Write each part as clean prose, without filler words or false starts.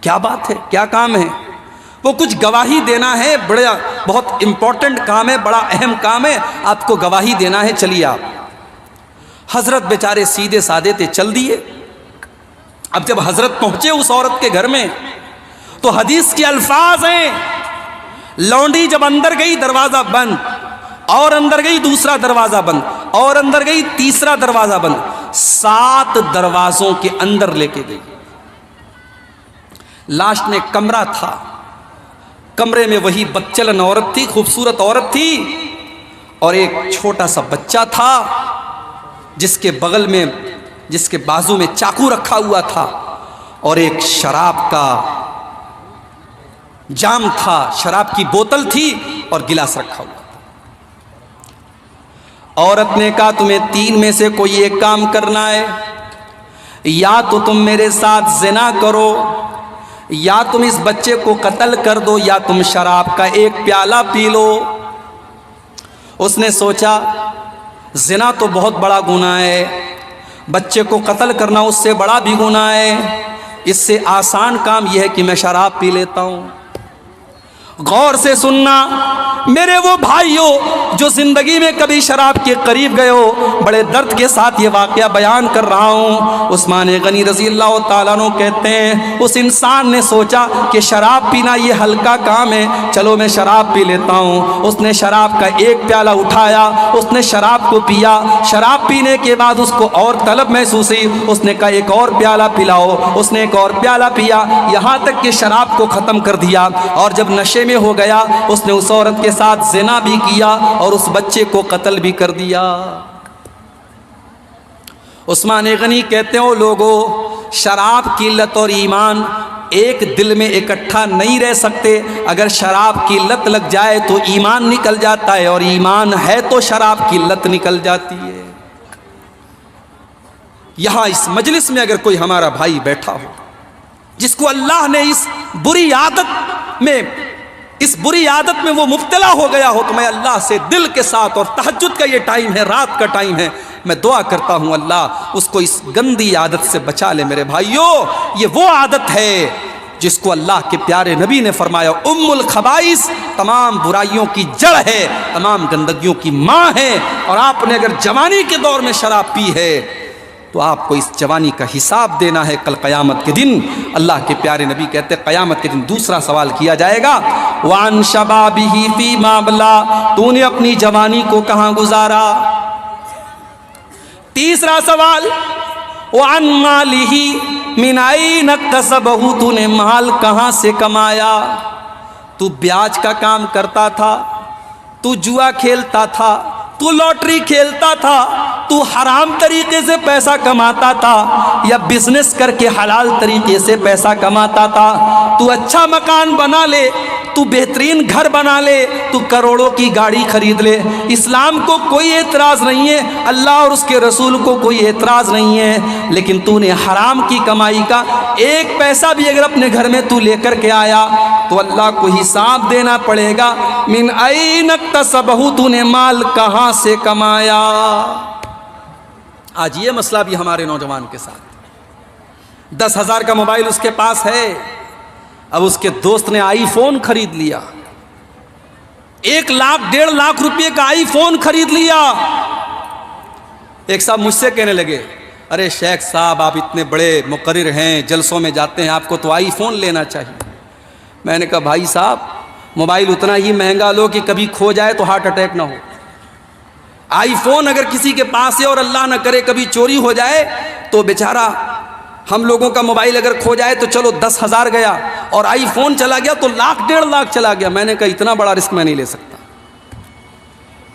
کیا بات ہے، کیا کام ہے؟ وہ کچھ گواہی دینا ہے، بہت امپورٹنٹ کام ہے، بڑا اہم کام ہے، آپ کو گواہی دینا ہے، چلیے آپ۔ حضرت بیچارے سیدھے سادے تھے، چل دیے۔ اب جب حضرت پہنچے اس عورت کے گھر میں تو حدیث کے الفاظ ہیں، لونڈی جب اندر گئی دروازہ بند، اور اندر گئی دوسرا دروازہ بند، اور اندر گئی تیسرا دروازہ بند، 7 دروازوں کے اندر لے کے گئی۔ لاسٹ میں کمرہ تھا، کمرے میں وہی بدچلن عورت تھی، خوبصورت عورت تھی، اور ایک چھوٹا سا بچہ تھا جس کے بغل میں، جس کے بازو میں چاقو رکھا ہوا تھا، اور ایک شراب کا جام تھا، شراب کی بوتل تھی اور گلاس رکھا ہوا تھا۔ عورت نے کہا تمہیں 3 میں سے کوئی ایک کام کرنا ہے، یا تو تم میرے ساتھ زنا کرو، یا تم اس بچے کو قتل کر دو، یا تم شراب کا ایک پیالہ پی لو۔ اس نے سوچا زنا تو بہت بڑا گناہ ہے، بچے کو قتل کرنا اس سے بڑا بھی گناہ ہے، اس سے آسان کام یہ ہے کہ میں شراب پی لیتا ہوں۔ غور سے سننا میرے وہ بھائیوں جو زندگی میں کبھی شراب کے قریب گئے ہو، بڑے درد کے ساتھ یہ واقعہ بیان کر رہا ہوں۔ عثمان غنی رضی اللہ تعالیٰ عنہ کہتے ہیں اس انسان نے سوچا کہ شراب پینا یہ ہلکا کام ہے، چلو میں شراب پی لیتا ہوں۔ اس نے شراب کا ایک پیالہ اٹھایا، اس نے شراب کو پیا، شراب پینے کے بعد اس کو اور طلب محسوس ہوئی، اس نے کہا ایک اور پیالہ پلاؤ، اس نے ایک اور پیالہ پیا، یہاں تک کہ شراب کو ختم کر دیا، اور جب نشے میں ہو گیا اس نے اس عورت کے ساتھ زنا بھی کیا اور اس بچے کو قتل بھی کر دیا۔ عثمان غنی کہتے ہیں لوگوں، شراب کی لت اور ایمان ایک دل میں اکٹھا نہیں رہ سکتے، اگر شراب کی لت لگ جائے تو ایمان نکل جاتا ہے، اور ایمان ہے تو شراب کی لت نکل جاتی ہے۔ یہاں اس مجلس میں اگر کوئی ہمارا بھائی بیٹھا ہو جس کو اللہ نے اس بری عادت میں وہ مبتلا ہو گیا ہو، تو میں اللہ سے دل کے ساتھ، اور تہجد کا یہ ٹائم ہے، رات کا ٹائم ہے، میں دعا کرتا ہوں اللہ اس کو اس گندی عادت سے بچا لے۔ میرے بھائیوں، یہ وہ عادت ہے جس کو اللہ کے پیارے نبی نے فرمایا ام الخبائث، تمام برائیوں کی جڑ ہے، تمام گندگیوں کی ماں ہے، اور آپ نے اگر جوانی کے دور میں شراب پی ہے تو آپ کو اس جوانی کا حساب دینا ہے کل قیامت کے دن۔ اللہ کے پیارے نبی کہتے ہیں قیامت کے دن دوسرا سوال کیا جائے گا، وَعَن شَبَابِهِ فِيمَا أَبْلَىٰ، تو نے اپنی جوانی کو کہاں گزارا؟ تیسرا سوال، وَعَن مَالِهِ مِنْ أَيْنَ اكْتَسَبَهُ، تو نے مال کہاں سے کمایا؟ تو بیاج کا کام کرتا تھا، تو جوا کھیلتا تھا، تو لوٹری کھیلتا تھا، تو حرام طریقے سے پیسہ کماتا تھا، یا بزنس کر کے حلال طریقے سے پیسہ کماتا تھا؟ تو اچھا مکان بنا لے، تو بہترین گھر بنا لے، تو کروڑوں کی گاڑی خرید لے، اسلام کو کوئی اعتراض نہیں ہے، اللہ اور اس کے رسول کو کوئی اعتراض نہیں ہے، لیکن تو نے حرام کی کمائی کا ایک پیسہ بھی اگر اپنے گھر میں تو لے کر کے آیا تو اللہ کو حساب دینا پڑے گا۔ من این اکتسبہ، تو نے مال کہاں سے کمایا؟ آج یہ مسئلہ بھی ہمارے نوجوان کے ساتھ، 10,000 کا موبائل اس کے پاس ہے، اب اس کے دوست نے آئی فون خرید لیا، 1 لاکھ 1.5 لاکھ روپے کا آئی فون خرید لیا۔ ایک صاحب مجھ سے کہنے لگے، ارے شیخ صاحب آپ اتنے بڑے مقرر ہیں، جلسوں میں جاتے ہیں، آپ کو تو آئی فون لینا چاہیے۔ میں نے کہا بھائی صاحب موبائل اتنا ہی مہنگا لو کہ کبھی کھو جائے تو ہارٹ اٹیک نہ ہو۔ آئی فون اگر کسی کے پاس ہے اور اللہ نہ کرے کبھی چوری ہو جائے تو بیچارہ، ہم لوگوں کا موبائل اگر کھو جائے تو چلو 10,000 گیا، اور آئی فون چلا گیا تو 1 لاکھ 1.5 لاکھ چلا گیا۔ میں نے کہا اتنا بڑا رسک میں نہیں لے سکتا۔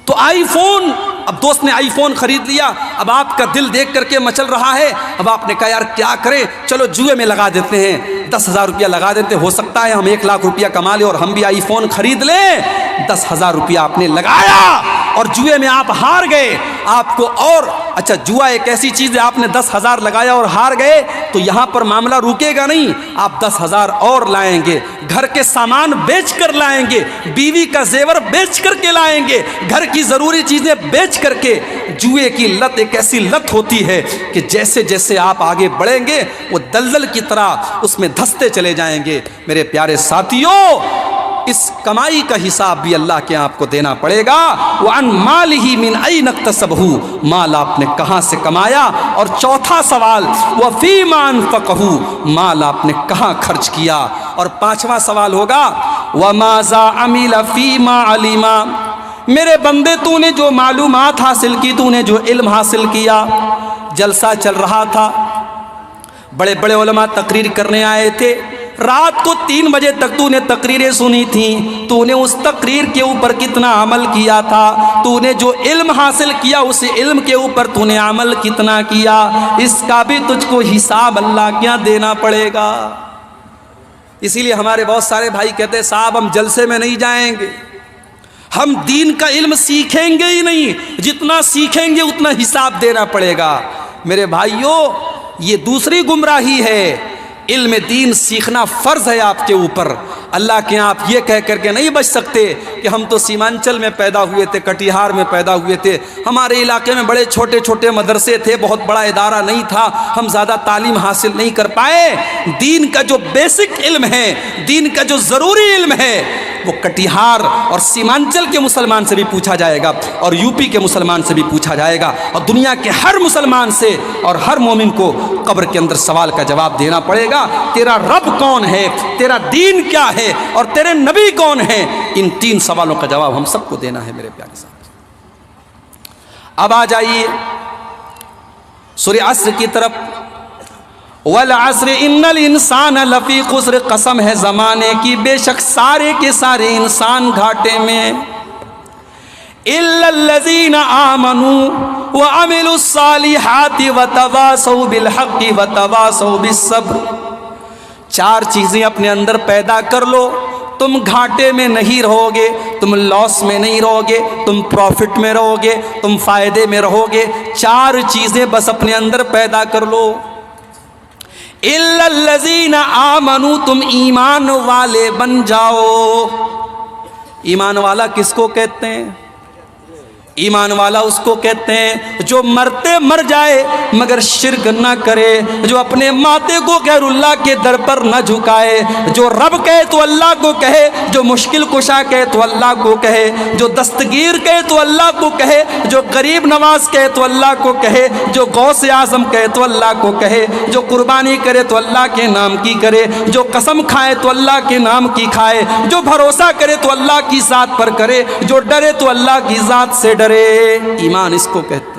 تو آئی فون، اب دوست نے آئی فون خرید لیا، اب آپ کا دل دیکھ کر کے مچل رہا ہے، اب آپ نے کہا یار کیا کریں، چلو جوئے میں لگا دیتے ہیں، 10,000 روپیہ لگا دیتے، ہو سکتا ہے ہم 1 لاکھ روپیہ کما لیں اور ہم بھی آئی فون خرید لیں۔ 10,000 روپیہ آپ نے لگایا اور جوئے میں آپ ہار گئے، آپ کو اور اچھا جوا ایک ایسی چیز ہے، آپ نے 10,000 لگایا اور ہار گئے تو یہاں پر معاملہ رکے گا نہیں، آپ 10,000 اور لائیں گے، گھر کے سامان بیچ کر لائیں گے، بیوی کا زیور بیچ کر کے لائیں گے، گھر کی ضروری چیزیں بیچ کر کے۔ جوئے کی لت ایک ایسی لت ہوتی ہے کہ جیسے جیسے آپ آگے بڑھیں گے وہ دلدل کی طرح اس میں دھستے چلے جائیں گے۔ میرے پیارے ساتھیوں، اس کمائی کا حساب بھی اللہ کے آپ کو دینا پڑے گا۔ وَعَنْ مَالِهِ مِنْ أَيْنَ اكْتَسَبَهُ، مال آپ نے کہاں سے کمایا؟ اور چوتھا سوال وَفِيمَ أَنفَقَهُ، مال آپ نے کہاں خرچ کیا؟ اور پانچواں سوال ہوگا وَمَاذَا عَمِلَ فِيمَا عَلِمَ، میرے بندے تو نے جو معلومات حاصل کی، تو نے جو علم حاصل کیا، جلسہ چل رہا تھا، بڑے بڑے علماء تقریر کرنے آئے تھے، رات کو 3 بجے تک تو نے تقریریں سنی تھیں، تو نے اس تقریر کے اوپر کتنا عمل کیا تھا؟ تو نے جو علم حاصل کیا اس علم کے اوپر تو نے عمل کتنا کیا؟ اس کا بھی تجھ کو حساب اللہ کیا دینا پڑے گا۔ اسی لیے ہمارے بہت سارے بھائی کہتے ہیں صاحب ہم جلسے میں نہیں جائیں گے، ہم دین کا علم سیکھیں گے ہی نہیں، جتنا سیکھیں گے اتنا حساب دینا پڑے گا۔ میرے بھائیوں، یہ دوسری گمراہی ہے۔ علم دین سیکھنا فرض ہے آپ کے اوپر۔ اللہ کے آپ یہ کہہ کر کے نہیں بچ سکتے کہ ہم تو سیمانچل میں پیدا ہوئے تھے، کٹیہار میں پیدا ہوئے تھے، ہمارے علاقے میں بڑے چھوٹے چھوٹے مدرسے تھے، بہت بڑا ادارہ نہیں تھا، ہم زیادہ تعلیم حاصل نہیں کر پائے۔ دین کا جو بیسک علم ہے، دین کا جو ضروری علم ہے، وہ کٹیہار اور سیمانچل کے مسلمان سے بھی پوچھا جائے گا، اور یو پی کے مسلمان سے بھی پوچھا جائے گا، اور دنیا کے ہر مسلمان سے اور ہر مومن کو قبر کے اندر سوال کا جواب دینا پڑے گا۔ تیرا رب کون ہے، تیرا دین کیا ہے، اور تیرے نبی کون ہیں؟ ان 3 سوالوں کا جواب ہم سب کو دینا ہے میرے پیارے صاحب۔ اب آ جائیے سورہ عصر کی طرف۔ والعصر ان الانسان لفی خسر، قسم ہے زمانے کی بے شک سارے کے سارے انسان گھاٹے میں، الا الذین آمنوا وعملوا الصالحات وتواصوا بالحق وتواصوا بالصبر۔ 4 چیزیں اپنے اندر پیدا کر لو، تم گھاٹے میں نہیں رہو گے، تم لاس میں نہیں رہو گے، تم پروفٹ میں رہو گے، تم فائدے میں رہو گے۔ 4 چیزیں بس اپنے اندر پیدا کر لو۔ الا الذین آمنوا، تم ایمان والے بن جاؤ۔ ایمان والا کس کو کہتے ہیں؟ ایمان والا اس کو کہتے ہیں جو مرتے مر جائے مگر شرک نہ کرے، جو اپنے ماتے کو غیر اللہ کے در پر نہ جھکائے، جو رب کہے تو اللہ کو کہے، جو مشکل کشا کہے تو اللہ کو کہے، جو دستگیر کہے تو اللہ کو کہے، جو غریب نواز کہے تو اللہ کو کہے، جو غوث اعظم کہے تو اللہ کو کہے، جو قربانی کرے تو اللہ کے نام کی کرے، جو قسم کھائے تو اللہ کے نام کی کھائے، جو بھروسہ کرے تو اللہ کی ذات پر کرے، جو ڈرے تو اللہ کی ذات سے ڈرے۔ ایمان اس کو کہتے